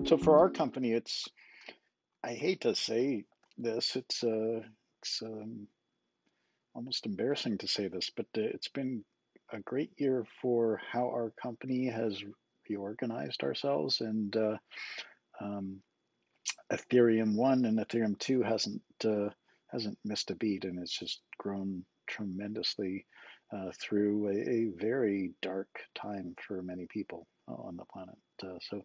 So for our company, I hate to say this, it's almost embarrassing to say this, but it's been a great year for how our company has reorganized ourselves, and um, Ethereum 1 and Ethereum 2 hasn't missed a beat, and it's just grown tremendously through a very dark time for many people on the planet. So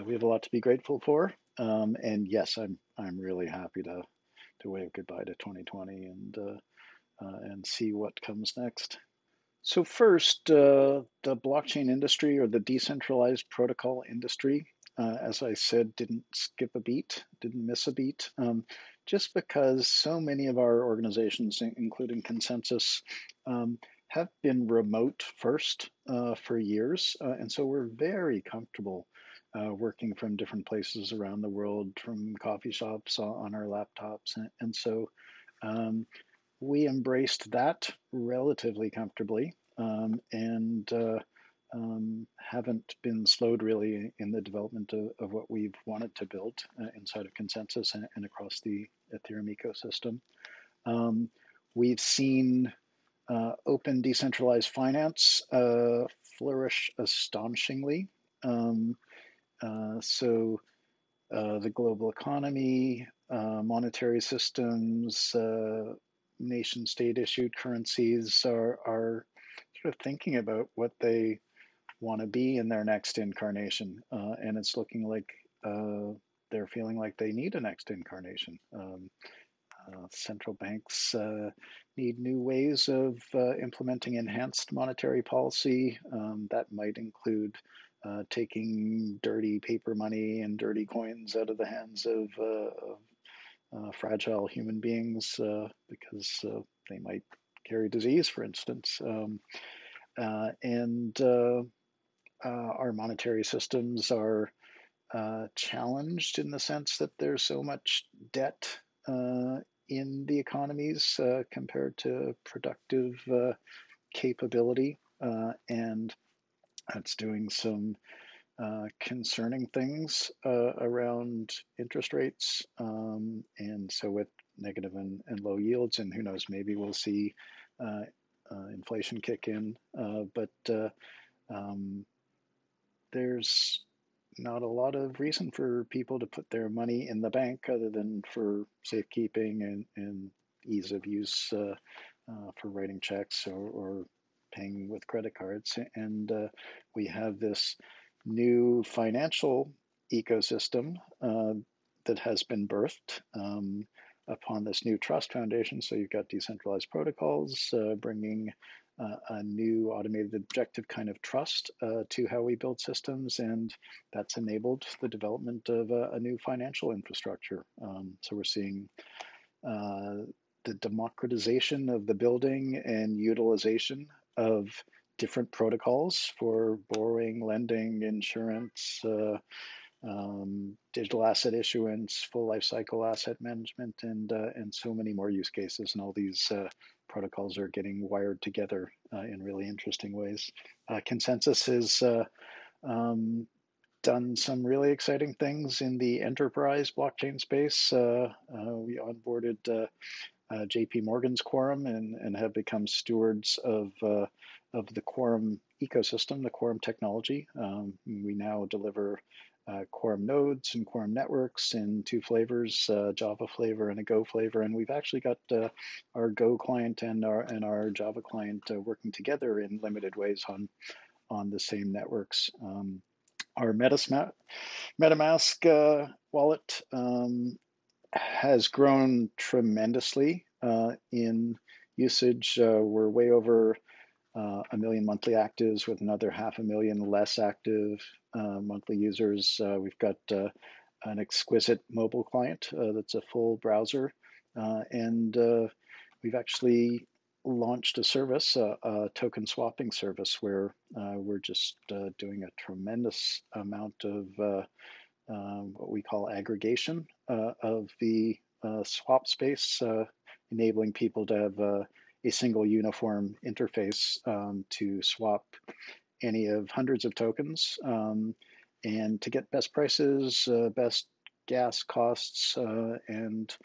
we have a lot to be grateful for. And yes, I'm really happy to wave goodbye to 2020 and see what comes next. So first, the blockchain industry or the decentralized protocol industry, as I said, didn't skip a beat, didn't miss a beat, just because so many of our organizations, including ConsenSys, have been remote first for years, and so we're very comfortable working from different places around the world, from coffee shops on our laptops, and so. Um, we embraced that relatively comfortably and haven't been slowed really in the development of what we've wanted to build inside of ConsenSys and across the Ethereum ecosystem. Um, we've seen open decentralized finance flourish astonishingly. Um, so the global economy, monetary systems, nation state issued currencies are sort of thinking about what they want to be in their next incarnation. And it's looking like they're feeling like they need a next incarnation. Central banks need new ways of implementing enhanced monetary policy. That might include taking dirty paper money and dirty coins out of the hands of fragile human beings because they might carry disease, for instance. And our monetary systems are challenged in the sense that there's so much debt uh, in the economies compared to productive capability. And that's doing some concerning things around interest rates. And so, with negative and low yields, and who knows, maybe we'll see uh, inflation kick in. But um, there's not a lot of reason for people to put their money in the bank other than for safekeeping and ease of use for writing checks or paying with credit cards. And we have this new financial ecosystem that has been birthed upon this new trust foundation. So you've got decentralized protocols bringing a new automated objective kind of trust to how we build systems, and that's enabled the development of a new financial infrastructure. So we're seeing uh, the democratization of the building and utilization of different protocols for borrowing, lending, insurance, digital asset issuance, full life cycle asset management, and so many more use cases. And all these protocols are getting wired together in really interesting ways. ConsenSys has um, done some really exciting things in the enterprise blockchain space. We onboarded JP Morgan's Quorum and have become stewards of the Quorum ecosystem, the Quorum technology. We now deliver Quorum nodes and Quorum networks in two flavors, Java flavor and a Go flavor. And we've actually got our Go client and our Java client working together in limited ways on the same networks. Our MetaMask wallet has grown tremendously in usage. We're way over 1 million monthly actives with another 500,000 less active monthly users. We've got an exquisite mobile client that's a full browser. And we've actually launched a service, a token swapping service, where we're just doing a tremendous amount of what we call aggregation of the swap space, enabling people to have a single uniform interface to swap any of hundreds of tokens and to get best prices, best gas costs, and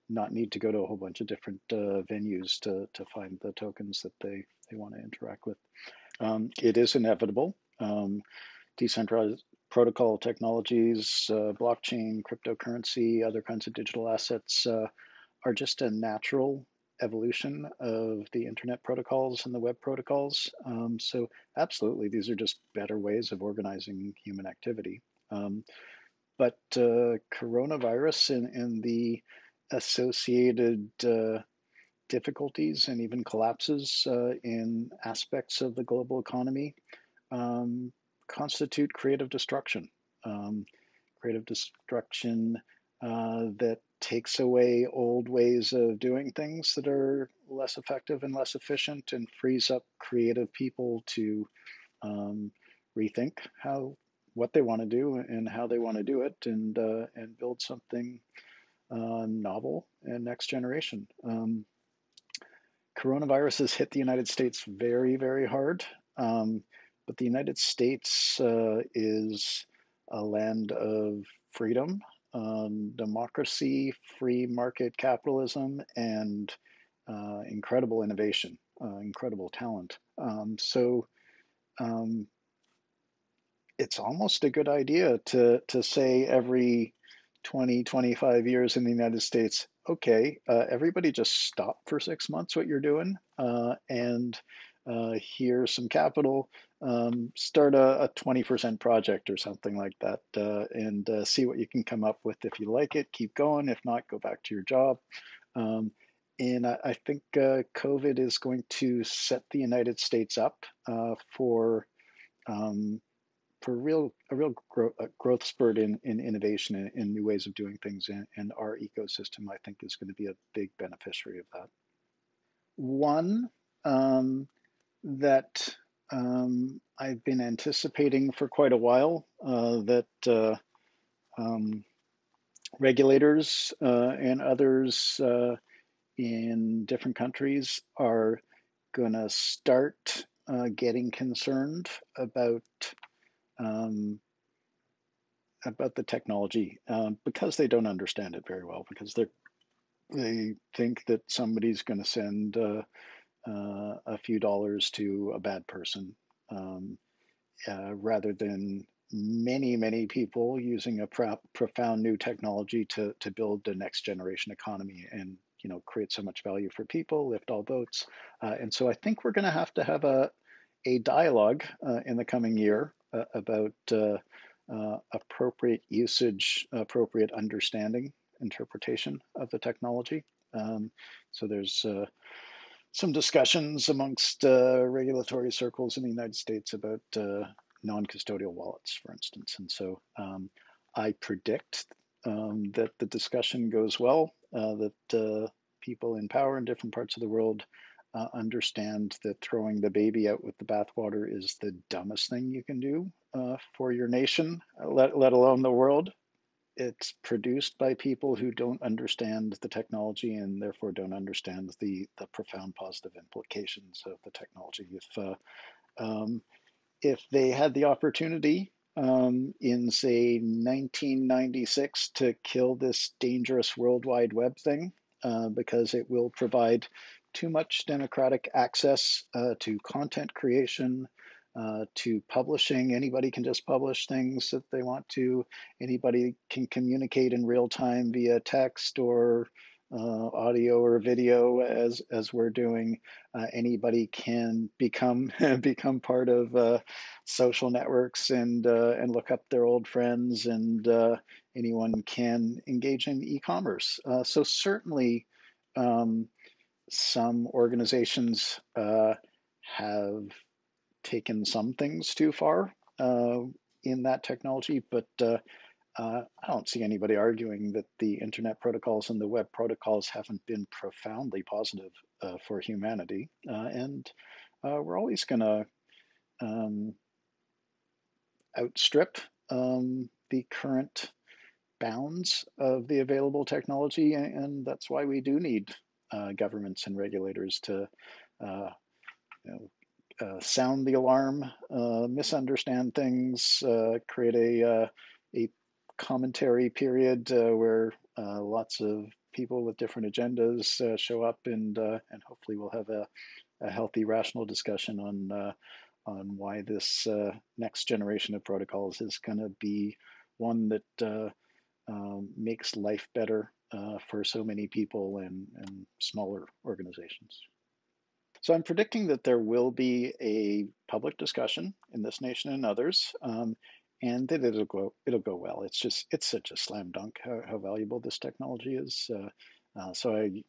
not need to go to a whole bunch of different venues to find the tokens that they want to interact with. It is inevitable. Decentralized protocol technologies, blockchain, cryptocurrency, other kinds of digital assets are just a natural evolution of the internet protocols and the web protocols. So absolutely, these are just better ways of organizing human activity. But coronavirus and the associated difficulties and even collapses in aspects of the global economy um, constitute creative destruction. Um, Creative destruction that takes away old ways of doing things that are less effective and less efficient, and frees up creative people to um, rethink what they want to do and how they want to do it, and build something novel and next generation. Coronavirus has hit the United States very, very hard. But the United States is a land of freedom, democracy, free market capitalism, and incredible innovation, incredible talent. So um, it's almost a good idea to say every 20, 25 years in the United States, okay, everybody just stop for 6 months what you're doing, and here's some capital, start a 20% project or something like that, and see what you can come up with. If you like it, keep going. If not, go back to your job. Um, and I think COVID is going to set the United States up um, for a growth spurt in innovation and in new ways of doing things. And our ecosystem, I think, is going to be a big beneficiary of that. One um, that I've been anticipating for quite a while, that um, regulators and others in different countries are going to start getting concerned um, about the technology, because they don't understand it very well, because they think that somebody's going to send a few dollars to a bad person, um, rather than many people using a profound new technology to build the next generation economy, and create so much value for people, lift all boats. And so I think we're going to have a dialogue in the coming year about appropriate usage, appropriate understanding, interpretation of the technology. So there's some discussions amongst regulatory circles in the United States about non-custodial wallets, for instance. And so I predict that the discussion goes well, that people in power in different parts of the world understand that throwing the baby out with the bathwater is the dumbest thing you can do for your nation, let alone the world. It's produced by people who don't understand the technology, and therefore don't understand the profound positive implications of the technology. Um, if they had the opportunity in, say, 1996 to kill this dangerous World Wide Web thing, because it will provide too much democratic access to content creation, to publishing. Anybody can just publish things that they want to. Anybody can communicate in real time via text or audio or video, as we're doing. Anybody can become become part of social networks and look up their old friends, and anyone can engage in e-commerce. So certainly, um, some organizations have taken some things too far in that technology, but I don't see anybody arguing that the internet protocols and the web protocols haven't been profoundly positive for humanity. And we're always going to um, outstrip the current bounds of the available technology, and that's why we do need governments and regulators to uh, you know, sound the alarm, misunderstand things, create a commentary period where lots of people with different agendas show up, and hopefully we'll have a healthy, rational discussion on why this next generation of protocols is going to be one that makes life better for so many people and smaller organizations. So I'm predicting that there will be a public discussion in this nation and others, and that it'll go well. It's such a slam dunk how valuable this technology is. So I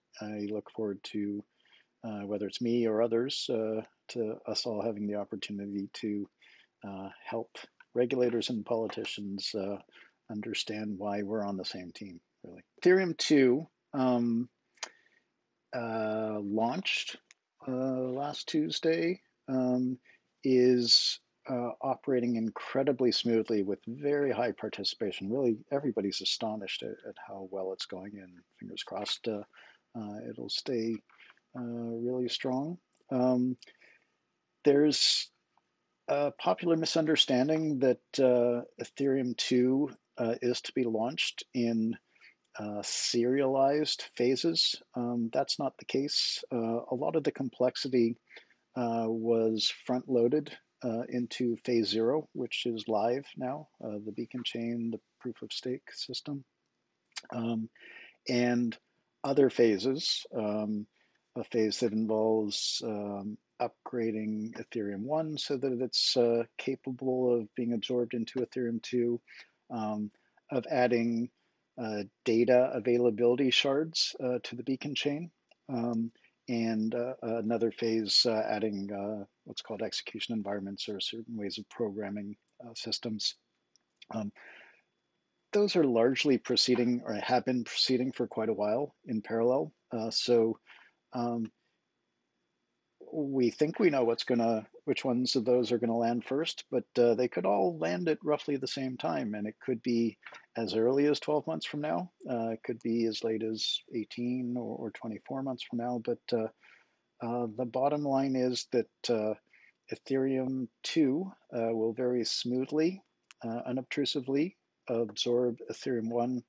look forward to whether it's me or others, to us all having the opportunity to help regulators and politicians understand why we're on the same team. Really, Ethereum 2. Launched last Tuesday, is operating incredibly smoothly with very high participation. Really, everybody's astonished at how well it's going, and fingers crossed it'll stay really strong. There's a popular misunderstanding that Ethereum 2 is to be launched in serialized phases. That's not the case. A lot of the complexity was front loaded into phase 0, which is live now, the beacon chain, the proof of stake system, and other phases. A phase that involves upgrading Ethereum 1 so that it's capable of being absorbed into Ethereum 2, of adding data availability shards to the beacon chain, and another phase adding what's called execution environments, or certain ways of programming systems. Those are largely proceeding, or have been proceeding for quite a while in parallel. So um, we think we know which ones of those are gonna land first, but they could all land at roughly the same time, and it could be as early as 12 months from now. It could be as late as 18 or 24 months from now. But the bottom line is that Ethereum 2 will very smoothly, unobtrusively absorb Ethereum 1.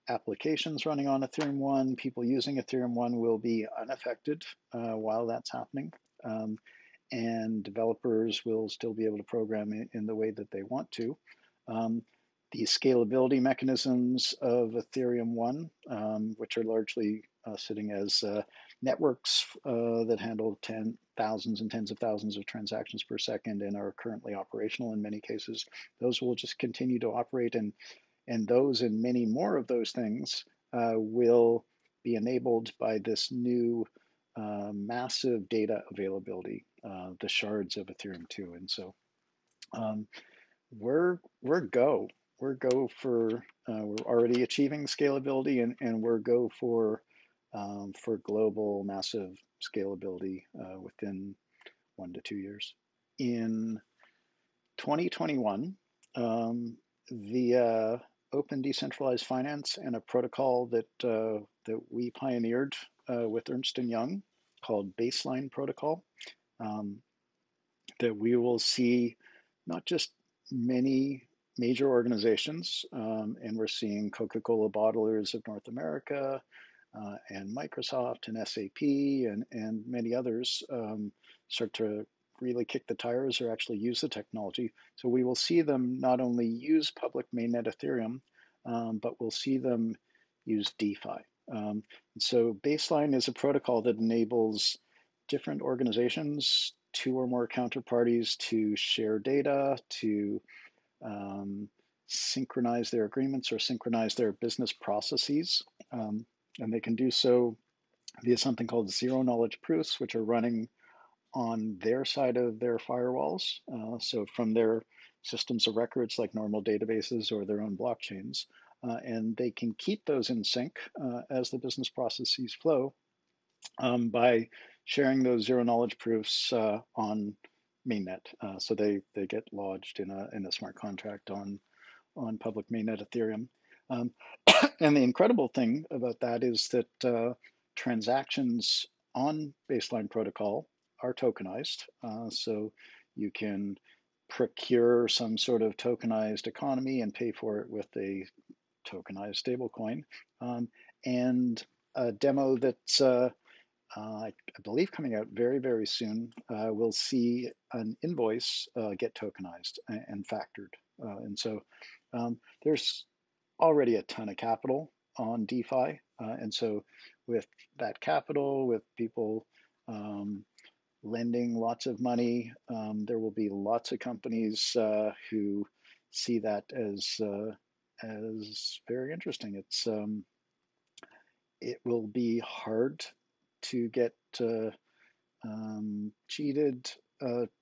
Applications running on Ethereum 1, people using Ethereum 1 will be unaffected while that's happening. And developers will still be able to program in the way that they want to. The scalability mechanisms of Ethereum 1, which are largely sitting as networks that handle thousands and tens of thousands of transactions per second and are currently operational in many cases, those will just continue to operate, and those and many more of those things will be enabled by this new massive data availability, the shards of Ethereum 2. And so we're go. We're go for, we're already achieving scalability, and we're go for global massive scalability within 1 to 2 years. In 2021, via open decentralized finance and a protocol that we pioneered with Ernst & Young called Baseline Protocol, that we will see not just many major organizations, and we're seeing Coca-Cola Bottlers of North America, and Microsoft and SAP and many others start to really kick the tires or actually use the technology. So we will see them not only use public mainnet Ethereum, but we'll see them use DeFi. So Baseline is a protocol that enables different organizations, 2 or more counterparties, to share data, to synchronize their agreements or synchronize their business processes. And they can do so via something called zero knowledge proofs, which are running on their side of their firewalls. So from their systems of records, like normal databases or their own blockchains. And they can keep those in sync as the business processes flow, by sharing those zero knowledge proofs on mainnet. So they get lodged in a smart contract on public mainnet Ethereum. And the incredible thing about that is that transactions on Baseline Protocol are tokenized. So you can procure some sort of tokenized economy and pay for it with a tokenized stablecoin. And a demo that's I believe coming out very, very soon, we'll see an invoice get tokenized and factored. And so there's already a ton of capital on DeFi. And so with that capital, with people lending lots of money, there will be lots of companies who see that as very interesting. It will be hard to get cheated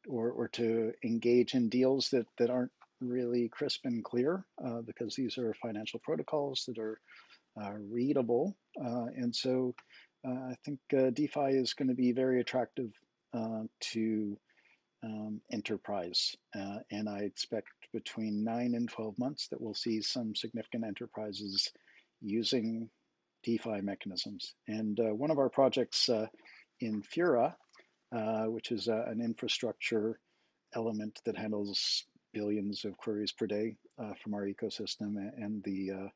or to engage in deals that aren't really crisp and clear because these are financial protocols that are readable. And so I think DeFi is going to be very attractive to enterprise. And I expect between 9 and 12 months that we'll see some significant enterprises using DeFi mechanisms. And one of our projects in Fura, which is an infrastructure element that handles billions of queries per day from our ecosystem and the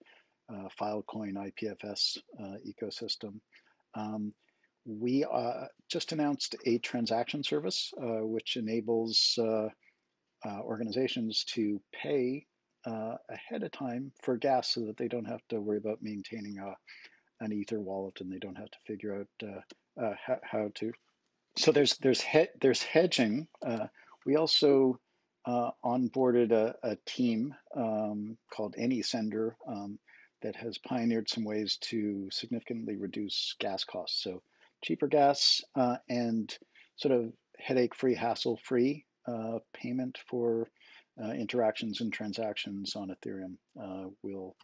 Filecoin IPFS ecosystem. We just announced a transaction service which enables organizations to pay ahead of time for gas so that they don't have to worry about maintaining an Ether wallet and they don't have to figure out how to. So there's hedging. We also onboarded a team called AnySender that has pioneered some ways to significantly reduce gas costs. So cheaper gas and sort of headache-free, hassle-free payment for interactions and transactions on Ethereum will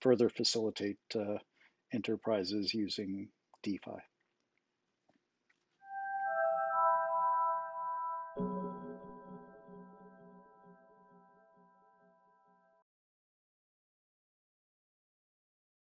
further facilitate enterprises using DeFi.